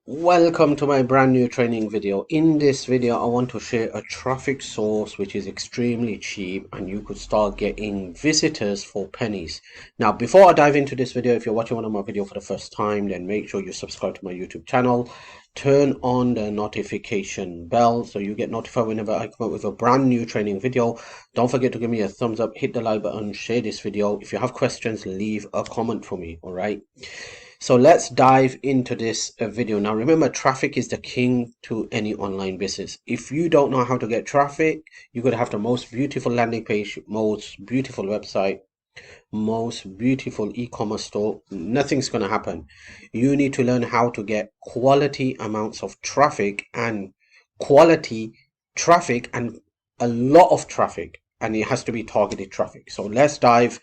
Welcome to my brand new training video. In this video, I want to share a traffic source which is extremely cheap and you could start getting visitors for pennies. Now, before I dive into this video, if you're watching one of my videos for the first time, then make sure you subscribe to my YouTube channel. Turn on the notification bell so you get notified whenever I come up with a brand new training video. Don't forget to give me a thumbs up, hit the like button, share this video. If you have questions, leave a comment for me, all right? So let's dive into this video. Now remember, traffic is the king to any online business. If you don't know how to get traffic, you could have the most beautiful landing page, most beautiful website, most beautiful e-commerce store. Nothing's going to happen. You need to learn how to get quality amounts of traffic and quality traffic and a lot of traffic, and it has to be targeted traffic. So let's dive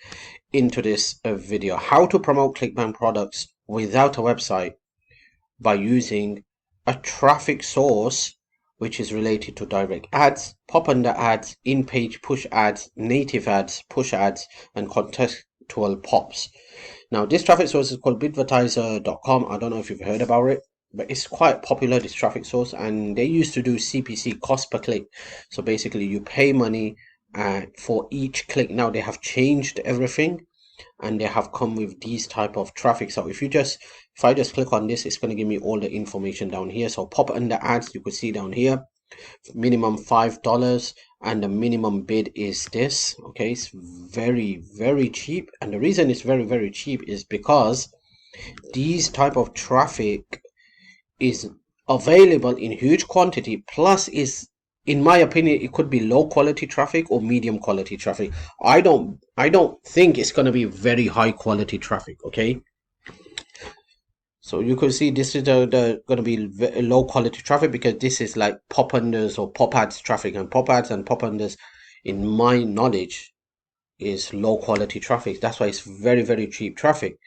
into this video. How to promote Clickbank products without a website by using a traffic source which is related to direct ads, pop under ads, in-page push ads, native ads, push ads, and contextual pops. Now this traffic source is called Bitvertiser.com. I don't know if you've heard about it, but it's quite popular, this traffic source, and they used to do CPC, cost per click. So basically you pay money for each click. Now they have changed everything and they have come with these type of traffic. So if I just click on this, it's going to give me all the information down here. So pop under ads, you could see down here, minimum $5, and the minimum bid is this. Okay, it's very cheap, and the reason it's very cheap is because these type of traffic is available in huge quantity, plus is, in my opinion, it could be low quality traffic or medium quality traffic. I don't think it's going to be very high quality traffic. Okay, so you could see this is the going to be low quality traffic because this is like pop unders or pop ads traffic, and pop ads and pop unders, in my knowledge, is low quality traffic. That's why it's very cheap traffic.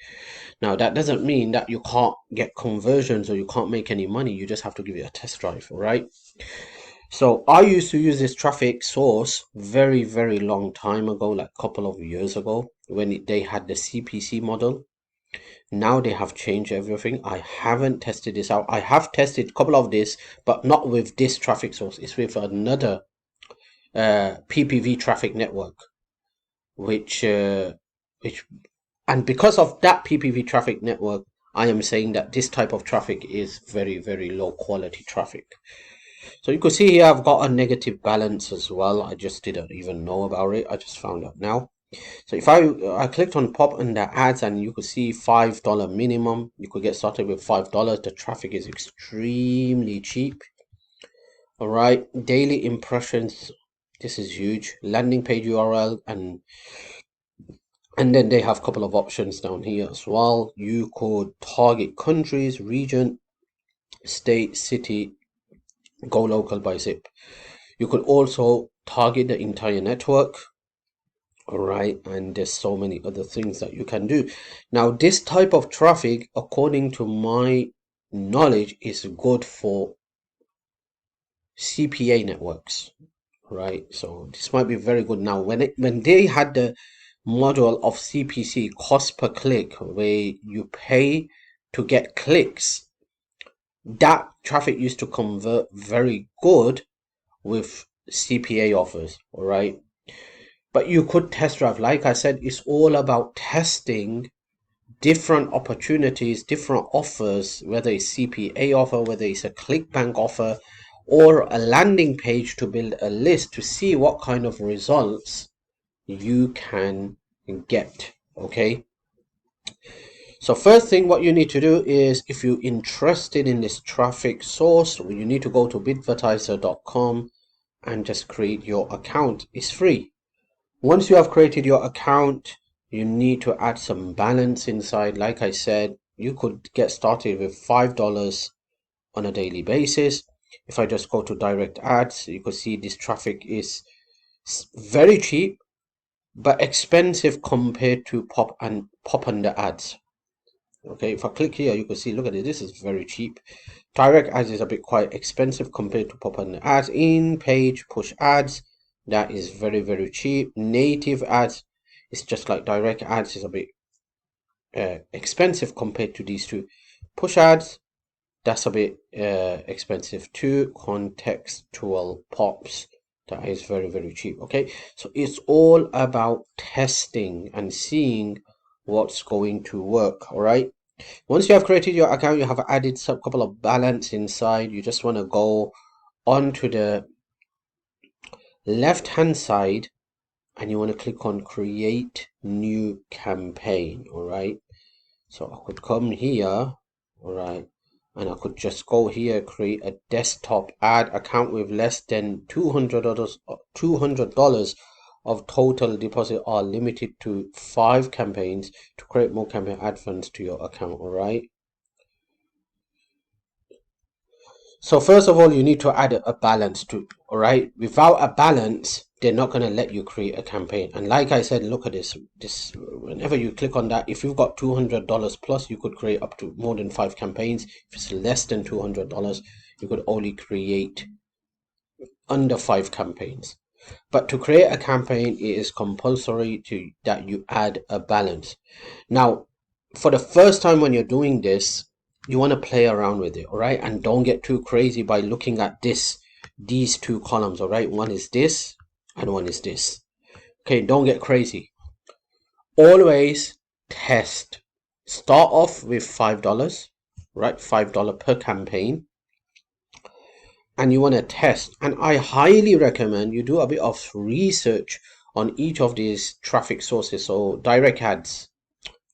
Now that doesn't mean that you can't get conversions or you can't make any money. You just have to give it a test drive. All right, so I used to use this traffic source very long time ago, like a couple of years ago, when they had the CPC model. Now they have changed everything. I haven't tested this out. I have tested a couple of this, but not with this traffic source. It's with another PPV traffic network, which and because of that PPV traffic network, I am saying that this type of traffic is very low quality traffic. So you can see here I've got a negative balance as well. I just didn't even know about it. I just found out now. So if I clicked on pop under ads, and you could see $5 minimum. You could get started with $5. The traffic is extremely cheap. All right, daily impressions. This is huge. Landing page URL, and then they have a couple of options down here as well. You could target countries, region, state, city, go local by zip. You could also target the entire network. All right, and there's so many other things that you can do. Now this type of traffic, according to my knowledge, is good for CPA networks, right? So this might be very good. Now when they had the model of CPC, cost per click, where you pay to get clicks, that traffic used to convert very good with CPA offers. All right, but you could test drive. Like I said, it's all about testing different opportunities, different offers, whether it's CPA offer, whether it's a Clickbank offer, or a landing page to build a list to see what kind of results you can get. Okay, so first thing what you need to do is, if you're interested in this traffic source, you need to go to bitvertiser.com and just create your account. It's free. Once you have created your account, you need to add some balance inside. Like I said, you could get started with $5 on a daily basis. If I just go to direct ads, you can see this traffic is very cheap, but expensive compared to pop under ads. Okay, if I click here, you can see, look at it, this is very cheap. Direct ads is a bit quite expensive compared to pop under ads. In page push ads, that is very cheap. Native ads, it's just like direct ads, is a bit expensive compared to these two. Push ads, that's a bit expensive. 2 contextual pops, that is very, very cheap. Okay, so it's all about testing and seeing what's going to work. All right, once you have created your account, you have added some couple of balance inside, you just want to go onto the left hand side and you want to click on create new campaign. All right, so I could come here, all right, and I could just go here, create a desktop ad account with less than $200 of total deposit are limited to 5 campaigns. To create more campaign, add funds to your account. All right, so first of all, you need to add a balance to, all right? Without a balance, they're not going to let you create a campaign. And like I said, look at this. Whenever you click on that, if you've got $200 plus, you could create up to more than 5 campaigns. If it's less than $200, you could only create under 5 campaigns. But to create a campaign, it is compulsory that you add a balance. Now, for the first time when you're doing this, you want to play around with it, all right? And don't get too crazy by looking at these 2 columns, all right? One is this and one is this. Okay, don't get crazy. Always test. Start off with $5, right? $5 per campaign. And you want to test. And I highly recommend you do a bit of research on each of these traffic sources. So direct ads,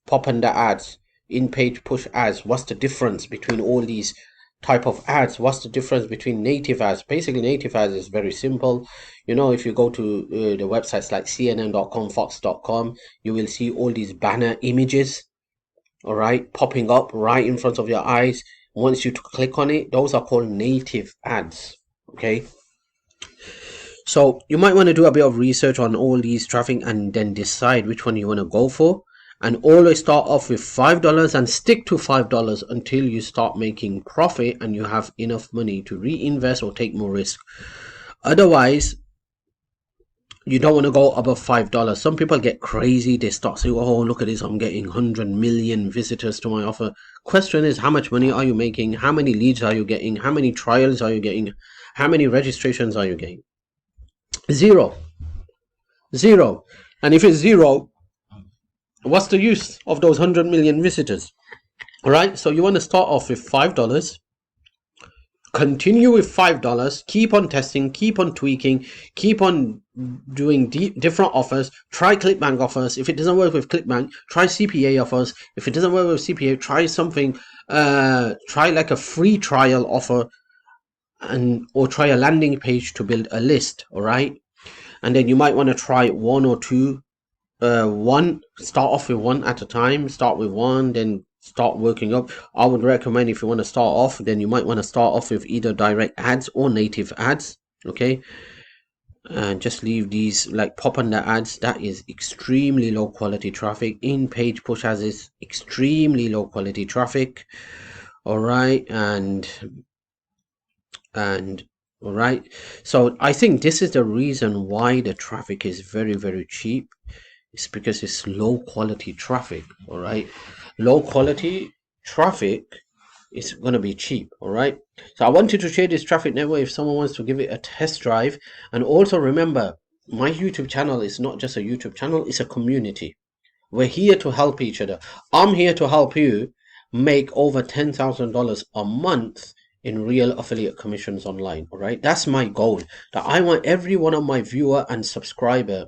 pop under ads, in-page push ads. What's the difference between all these type of ads? What's the difference between native ads? Basically, native ads is very simple. You know, if you go to the websites like CNN.com, Fox.com, you will see all these banner images, all right, popping up right in front of your eyes. Once you click on it, those are called native ads. Okay, so you might want to do a bit of research on all these traffic and then decide which one you want to go for. And always start off with $5 and stick to $5 until you start making profit and you have enough money to reinvest or take more risk. Otherwise, you don't want to go above $5. Some people get crazy. They start saying, oh, look at this, I'm getting 100 million visitors to my offer. Question is, how much money are you making? How many leads are you getting? How many trials are you getting? How many registrations are you getting? Zero. And if it's zero, what's the use of those 100 million visitors? All right, so you want to start off with $5. Continue with $5, keep on testing, keep on tweaking, keep on doing different offers. Try Clickbank offers. If it doesn't work with Clickbank, try CPA offers. If it doesn't work with CPA, try something, try like a free trial offer, or try a landing page to build a list. All right, and then you might want to try 1 or 2. Start off with 1 at a time. Start with 1, then start working up. I would recommend, if you want to start off, then you might want to start off with either direct ads or native ads. Okay, and just leave these like pop under ads. That is extremely low quality traffic. In page push ads is extremely low quality traffic. All right, and all right, so I think this is the reason why the traffic is very, very cheap. It's because it's low quality traffic. All right, low quality traffic is going to be cheap. All right, so I wanted to share this traffic network if someone wants to give it a test drive. And also remember, my YouTube channel is not just a YouTube channel, it's a community. We're here to help each other. I'm here to help you make over $10,000 a month in real affiliate commissions online. All right, that's my goal, that I want every one of my viewer and subscriber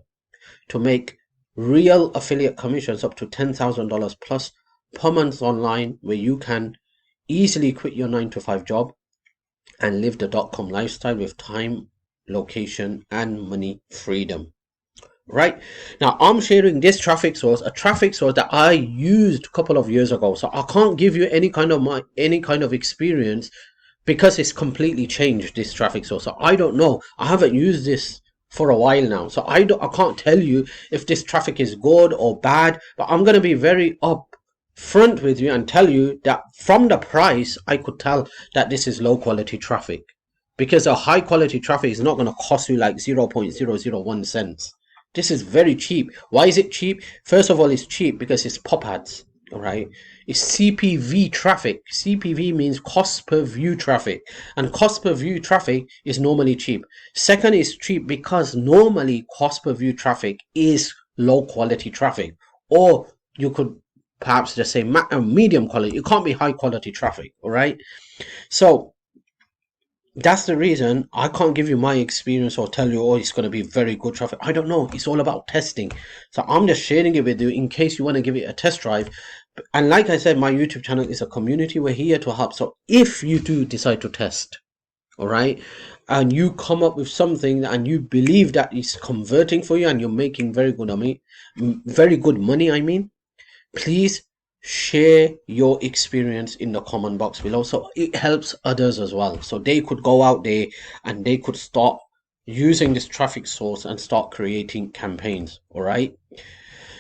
to make real affiliate commissions up to $10,000 plus per month online, where you can easily quit your 9-to-5 job and live the .com lifestyle with time, location, and money freedom. Right now, I'm sharing this traffic source, a traffic source that I used a couple of years ago. So I can't give you any kind of experience because it's completely changed, this traffic source. So I don't know. I haven't used this for a while now, so I can't tell you if this traffic is good or bad, but I'm going to be very upfront with you and tell you that from the price I could tell that this is low quality traffic, because a high quality traffic is not going to cost you like 0.001 cents. This is very cheap. Why is it cheap? First of all, it's cheap because it's pop ads. all right? It's CPV traffic. CPV means cost per view traffic, and cost per view traffic is normally cheap. Second is cheap because normally cost per view traffic is low quality traffic, or you could perhaps just say medium quality. It can't be high quality traffic, all right? So that's the reason I can't give you my experience or tell you, oh, it's going to be very good traffic. I don't know. It's all about testing. So I'm just sharing it with you in case you want to give it a test drive. And like I said, my YouTube channel is a community. We're here to help. So if you do decide to test, all right, and you come up with something and you believe that is converting for you and you're making very good money, I mean, please share your experience in the comment box below, so it helps others as well, so they could go out there and they could start using this traffic source and start creating campaigns. All right,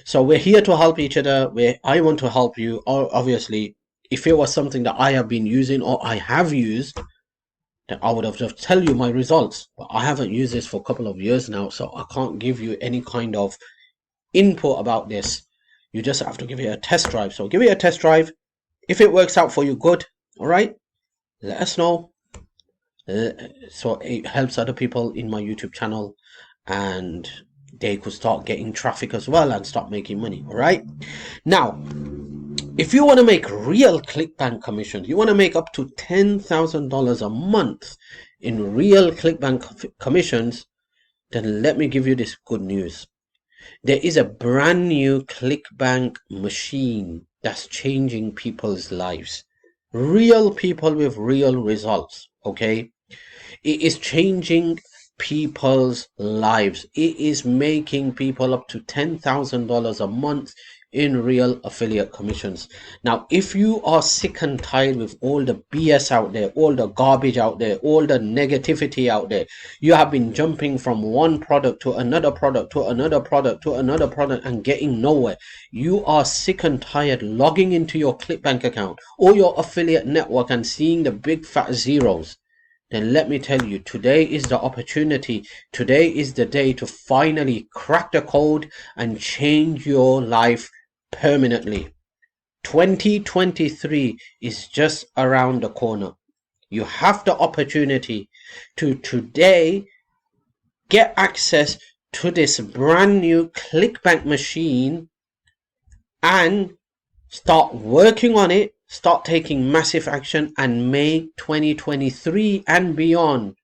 so we're here to help each other. Where I want to help you, or obviously if it was something that I have been using or I have used, then I would have just tell you my results, but I haven't used this for a couple of years now, so I can't give you any kind of input about this. You just have to give it a test drive. So give it a test drive. If it works out for you, good. All right, let us know, so it helps other people in my YouTube channel and they could start getting traffic as well and start making money. All right, now if you want to make real Clickbank commissions, you want to make up to $10,000 a month in real Clickbank commissions, then let me give you this good news. There is a brand new Clickbank machine that's changing people's lives. Real people with real results, okay? It is changing people's lives. It is making people up to $10,000 a month in real affiliate commissions. Now, if you are sick and tired with all the BS out there, all the garbage out there, all the negativity out there, you have been jumping from one product to another product to another product to another product and getting nowhere. You are sick and tired logging into your Clickbank account or your affiliate network and seeing the big fat zeros. Then let me tell you, today is the opportunity. Today is the day to finally crack the code and change your life permanently. 2023 is just around the corner. You have the opportunity to today get access to this brand new Clickbank machine and start working on it, start taking massive action, and make 2023 and beyond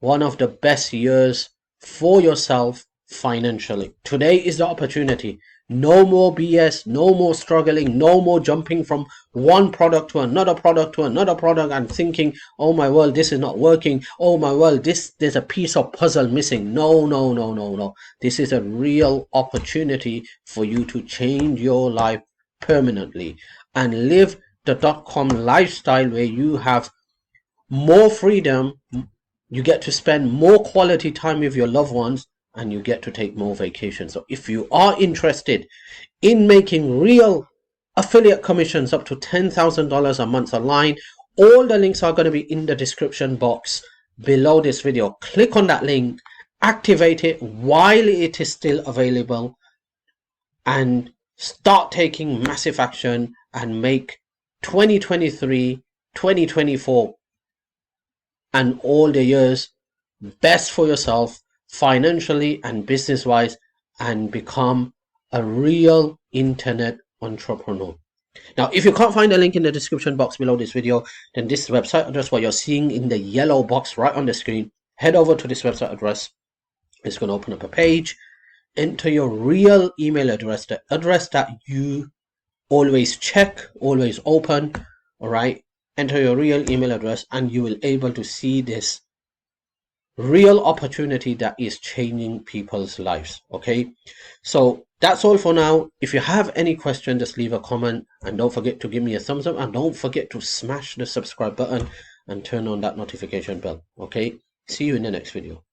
one of the best years for yourself financially. Today is the opportunity. No more BS, no more struggling, no more jumping from one product to another product to another product and thinking, oh my world, this is not working. Oh my world, there's a piece of puzzle missing. No, no, no, no, no. This is a real opportunity for you to change your life permanently and live the .com lifestyle where you have more freedom, you get to spend more quality time with your loved ones, and you get to take more vacations. So if you are interested in making real affiliate commissions up to $10,000 a month online, all the links are going to be in the description box below this video. Click on that link, activate it while it is still available, and start taking massive action and make 2023, 2024 and all the years best for yourself financially and business wise, and become a real internet entrepreneur. Now, if you can't find a link in the description box below this video, then this website address, what you're seeing in the yellow box right on the screen, head over to this website address. It's going to open up a page. Enter your real email address, the address that you always check, always open. All right, enter your real email address and you will able to see this real opportunity that is changing people's lives. Okay, so that's all for now. If you have any question, just leave a comment and don't forget to give me a thumbs up, and don't forget to smash the subscribe button and turn on that notification bell. Okay, see you in the next video.